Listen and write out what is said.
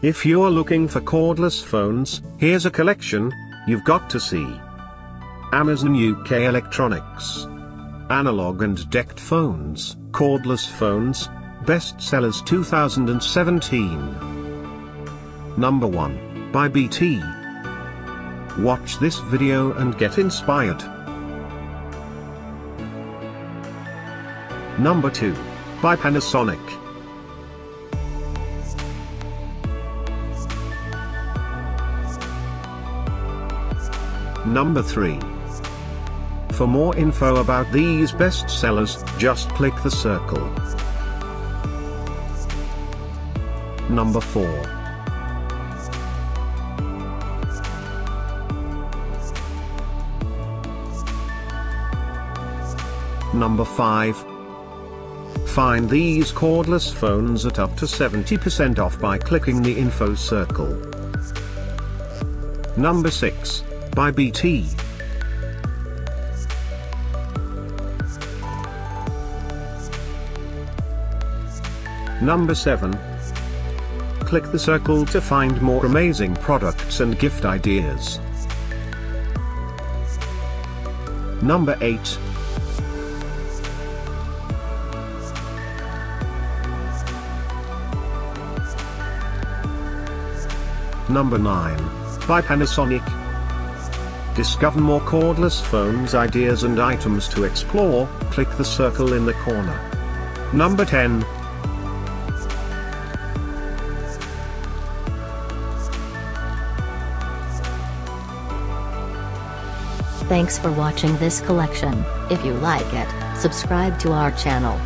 If you're looking for cordless phones, here's a collection you've got to see. Amazon UK Electronics. Analogue and Dect phones, cordless phones, bestsellers 2017. Number 1, by BT. Watch this video and get inspired. Number 2, by Panasonic. Number 3. For more info about these bestsellers, just click the circle. Number 4. Number 5. Find these cordless phones at up to 70% off by clicking the info circle. Number 6, by BT. Number 7. Click the circle to find more amazing products and gift ideas. Number 8. Number 9, by Panasonic. Discover more cordless phones ideas and items to explore, click the circle in the corner. Number 10. Thanks for watching this collection. If you like it, subscribe to our channel.